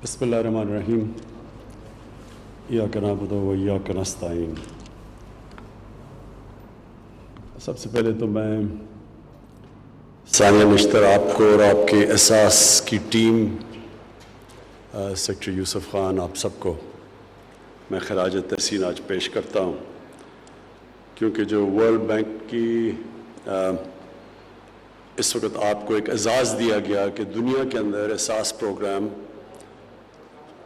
بسم اللہ الرحمن الرحیم ایاک نعبد و ایاک نستعین۔ سب سے پہلے تو میں ثانیہ نشتر آپ کو اور آپ کے احساس کی ٹیم، سیکٹری یوسف خان، آپ سب کو میں خراج تحسین آج پیش کرتا ہوں، کیونکہ جو ورلڈ بینک کی اس وقت آپ کو ایک اعزاز دیا گیا کہ دنیا کے اندر احساس پروگرام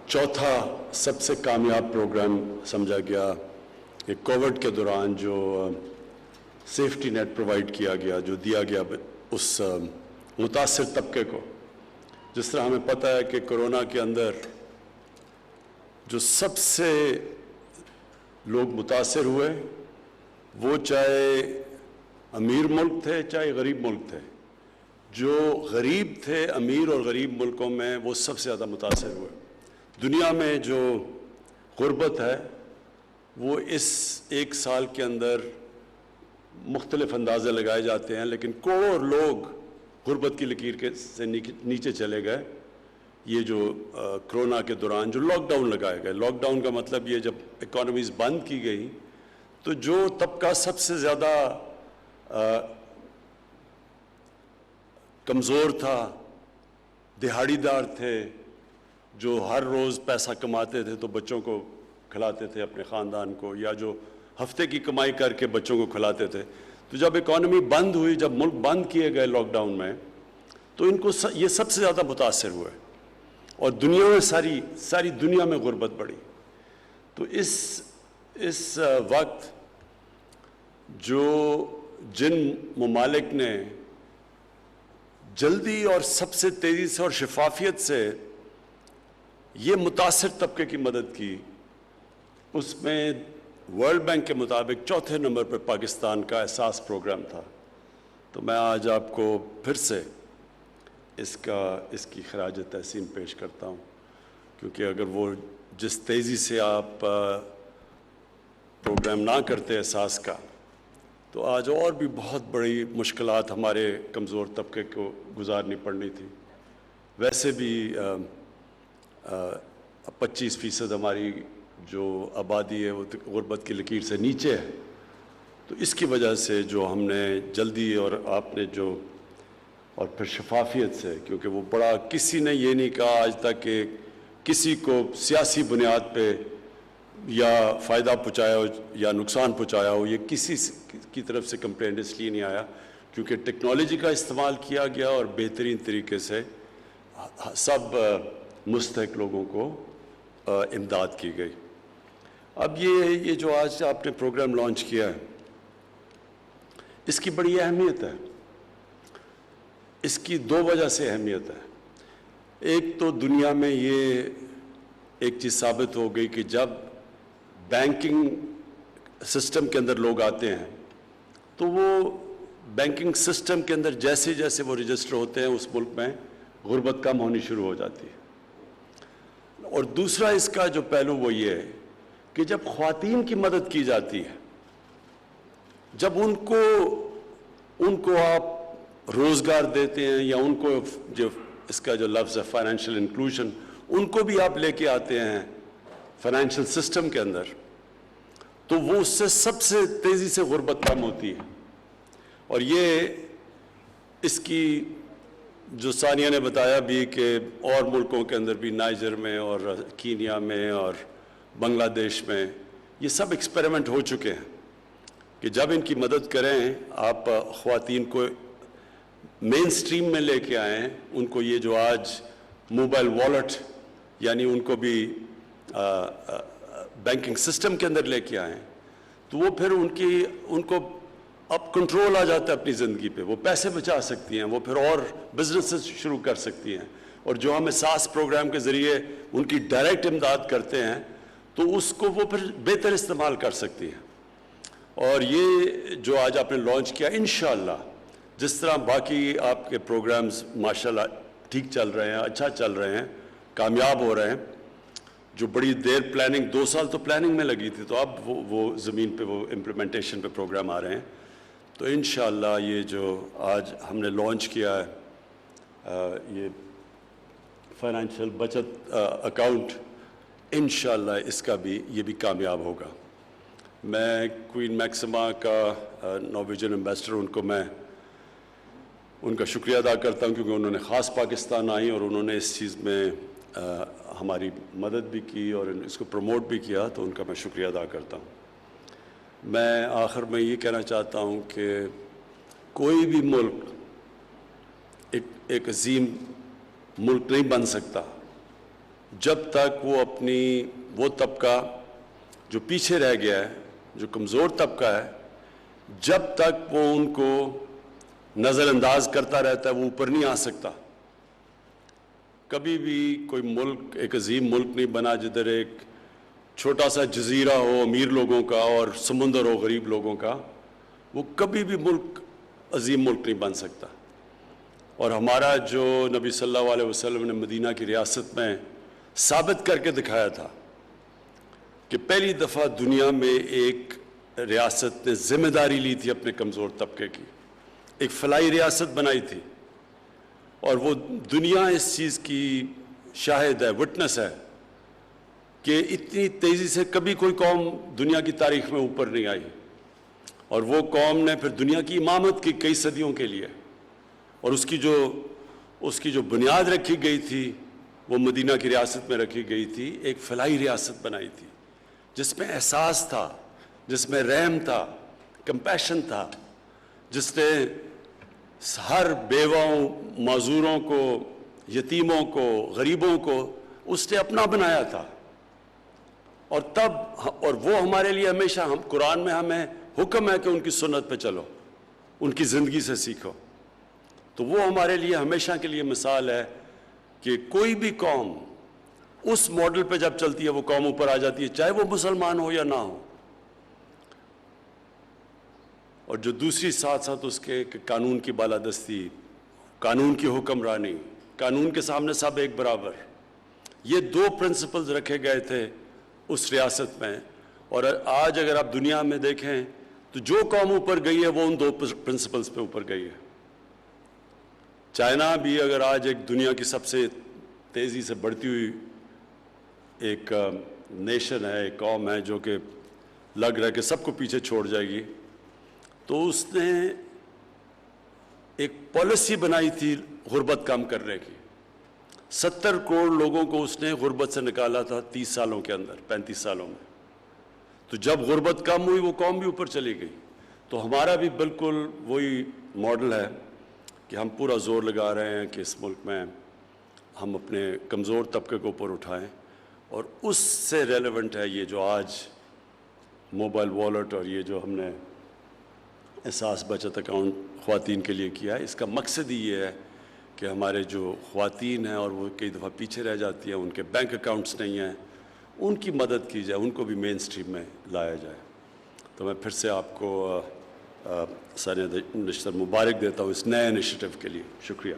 چوتھا سب سے کامیاب پروگرام سمجھا گیا، کہ کووڈ کے دوران جو سیفٹی نیٹ پرووائڈ کیا گیا، جو دیا گیا اس متاثر طبقے کو۔ جس طرح ہمیں پتہ ہے کہ کرونا کے اندر جو سب سے لوگ متاثر ہوئے وہ چاہے امیر ملک تھے چاہے غریب ملک تھے، جو غریب تھے امیر اور غریب ملکوں میں وہ سب سے زیادہ متاثر ہوئے۔ دنیا میں جو غربت ہے وہ اس ایک سال کے اندر مختلف اندازے لگائے جاتے ہیں، لیکن کروڑوں لوگ غربت کی لکیر سے نیچے چلے گئے۔ یہ جو کرونا کے دوران جو لاک ڈاؤن لگائے گئے، لاک ڈاؤن کا مطلب یہ جب اکانومیز بند کی گئی تو جو طبقہ سب سے زیادہ کمزور تھا، دہاڑی دار تھے، جو ہر روز پیسہ کماتے تھے تو بچوں کو کھلاتے تھے، اپنے خاندان کو، یا جو ہفتے کی کمائی کر کے بچوں کو کھلاتے تھے، تو جب اکانومی بند ہوئی، جب ملک بند کیے گئے لاک ڈاؤن میں، تو ان کو یہ سب سے زیادہ متاثر ہوئے، اور دنیا میں ساری دنیا میں غربت بڑھی۔ تو اس وقت جن ممالک نے جلدی اور سب سے تیزی سے اور شفافیت سے یہ متاثر طبقے کی مدد کی، اس میں ورلڈ بینک کے مطابق چوتھے نمبر پر پاکستان کا احساس پروگرام تھا۔ تو میں آج آپ کو پھر سے اس کی خراج تحسین پیش کرتا ہوں، کیونکہ اگر وہ جس تیزی سے آپ پروگرام نہ کرتے احساس کا، تو آج اور بھی بہت بڑی مشکلات ہمارے کمزور طبقے کو گزارنی پڑنی تھی۔ ویسے بھی 25% ہماری جو آبادی ہے وہ غربت کی لکیر سے نیچے ہے، تو اس کی وجہ سے جو ہم نے جلدی اور آپ نے اور پھر شفافیت سے، کیونکہ وہ بڑا کسی نے یہ نہیں کہا آج تک کہ کسی کو سیاسی بنیاد پہ یا فائدہ پہنچایا ہو یا نقصان پہنچایا ہو، یہ کسی کی طرف سے کمپلینٹ اس لیے نہیں آیا کیونکہ ٹیکنالوجی کا استعمال کیا گیا اور بہترین طریقے سے سب مستحق لوگوں کو امداد کی گئی۔ اب یہ جو آج آپ نے پروگرام لانچ کیا ہے، اس کی بڑی اہمیت ہے۔ اس کی دو وجہ سے اہمیت ہے۔ ایک تو دنیا میں یہ ایک چیز ثابت ہو گئی کہ جب بینکنگ سسٹم کے اندر لوگ آتے ہیں تو وہ بینکنگ سسٹم کے اندر جیسے جیسے وہ رجسٹر ہوتے ہیں اس ملک میں غربت کم ہونی شروع ہو جاتی ہے۔ اور دوسرا اس کا جو پہلو وہ یہ ہے کہ جب خواتین کی مدد کی جاتی ہے، جب ان کو آپ روزگار دیتے ہیں، یا ان کو جو اس کا جو لفظ ہے فائنینشیل انکلوژن، ان کو بھی آپ لے کے آتے ہیں فائنینشیل سسٹم کے اندر، تو وہ اس سے سب سے تیزی سے غربت کم ہوتی ہے۔ اور یہ اس کی جو ثانیہ نے بتایا بھی کہ اور ملکوں کے اندر بھی، نائجر میں اور کینیا میں اور بنگلہ دیش میں، یہ سب ایکسپیریمنٹ ہو چکے ہیں کہ جب ان کی مدد کریں، آپ خواتین کو مین سٹریم میں لے کے آئیں، ان کو یہ جو آج موبائل والیٹ، یعنی ان کو بھی بینکنگ سسٹم کے اندر لے کے آئیں، تو وہ پھر ان کو اب کنٹرول آ جاتا ہے اپنی زندگی پہ، وہ پیسے بچا سکتی ہیں، وہ پھر اور بزنس شروع کر سکتی ہیں، اور جو ہم احساس پروگرام کے ذریعے ان کی ڈائریکٹ امداد کرتے ہیں تو اس کو وہ پھر بہتر استعمال کر سکتی ہیں۔ اور یہ جو آج آپ نے لانچ کیا، انشاءاللہ جس طرح باقی آپ کے پروگرامز ماشاءاللہ ٹھیک چل رہے ہیں، اچھا چل رہے ہیں، کامیاب ہو رہے ہیں، جو بڑی دیر پلاننگ 2 سال تو پلاننگ میں لگی تھی، تو اب وہ زمین پہ وہ امپلیمنٹیشن پہ پروگرام آ رہے ہیں، تو انشاءاللہ یہ جو آج ہم نے لانچ کیا ہے، یہ فائنینشیل بچت اکاؤنٹ انشاءاللہ اس کا بھی یہ بھی کامیاب ہوگا۔ میں کوئین میکسما کا نارویجن ایمبیسڈر ان کا شکریہ ادا کرتا ہوں، کیونکہ انہوں نے خاص پاکستان آئی اور انہوں نے اس چیز میں ہماری مدد بھی کی اور اس کو پروموٹ بھی کیا، تو ان کا میں شکریہ ادا کرتا ہوں۔ میں آخر میں یہ کہنا چاہتا ہوں کہ کوئی بھی ملک ایک عظیم ملک نہیں بن سکتا جب تک وہ طبقہ جو پیچھے رہ گیا ہے، جو کمزور طبقہ ہے، جب تک وہ ان کو نظر انداز کرتا رہتا ہے وہ اوپر نہیں آ سکتا۔ کبھی بھی کوئی ملک ایک عظیم ملک نہیں بنا جدھر ایک چھوٹا سا جزیرہ ہو امیر لوگوں کا اور سمندر ہو غریب لوگوں کا، وہ کبھی بھی ملک عظیم ملک نہیں بن سکتا۔ اور ہمارا جو نبی صلی اللہ علیہ وسلم نے مدینہ کی ریاست میں ثابت کر کے دکھایا تھا کہ پہلی دفعہ دنیا میں ایک ریاست نے ذمہ داری لی تھی اپنے کمزور طبقے کی، ایک فلاحی ریاست بنائی تھی، اور وہ دنیا اس چیز کی شاہد ہے، وٹنس ہے کہ اتنی تیزی سے کبھی کوئی قوم دنیا کی تاریخ میں اوپر نہیں آئی، اور وہ قوم نے پھر دنیا کی امامت کی کئی صدیوں کے لیے، اور اس کی جو بنیاد رکھی گئی تھی وہ مدینہ کی ریاست میں رکھی گئی تھی، ایک فلاحی ریاست بنائی تھی جس میں احساس تھا، جس میں رحم تھا، کمپیشن تھا، جس نے ہر بیواؤں، معذوروں کو، یتیموں کو، غریبوں کو اس نے اپنا بنایا تھا۔ اور وہ ہمارے لیے ہمیشہ قرآن میں ہمیں حکم ہے کہ ان کی سنت پہ چلو، ان کی زندگی سے سیکھو، تو وہ ہمارے لیے ہمیشہ کے لیے مثال ہے کہ کوئی بھی قوم اس ماڈل پہ جب چلتی ہے وہ قوم اوپر آ جاتی ہے، چاہے وہ مسلمان ہو یا نہ ہو۔ اور جو دوسری ساتھ اس کے کہ قانون کی بالادستی، قانون کی حکمرانی، قانون کے سامنے سب ایک برابر، یہ دو پرنسپلز رکھے گئے تھے اس ریاست میں۔ اور آج اگر آپ دنیا میں دیکھیں تو جو قوم اوپر گئی ہے وہ ان دو پرنسپلز پہ اوپر گئی ہے۔ چائنا بھی اگر آج ایک دنیا کی سب سے تیزی سے بڑھتی ہوئی ایک نیشن ہے، ایک قوم ہے جو کہ لگ رہا ہے کہ سب کو پیچھے چھوڑ جائے گی، تو اس نے ایک پالیسی بنائی تھی غربت کم کرنے کی۔ 70 کروڑ لوگوں کو اس نے غربت سے نکالا تھا 30 سالوں کے اندر، 35 سالوں میں۔ تو جب غربت کم ہوئی وہ قوم بھی اوپر چلی گئی۔ تو ہمارا بھی بالکل وہی ماڈل ہے کہ ہم پورا زور لگا رہے ہیں کہ اس ملک میں ہم اپنے کمزور طبقے کو اوپر اٹھائیں، اور اس سے ریلیونٹ ہے یہ جو آج موبائل والیٹ اور یہ جو ہم نے احساس بچت اکاؤنٹ خواتین کے لیے کیا ہے۔ اس کا مقصد ہی یہ ہے کہ ہمارے جو خواتین ہیں اور وہ کئی دفعہ پیچھے رہ جاتی ہیں، ان کے بینک اکاؤنٹس نہیں ہیں، ان کی مدد کی جائے، ان کو بھی مین سٹریم میں لایا جائے۔ تو میں پھر سے آپ کو ثانیہ نشتر مبارک دیتا ہوں اس نئے انیشیٹو کے لیے۔ شکریہ۔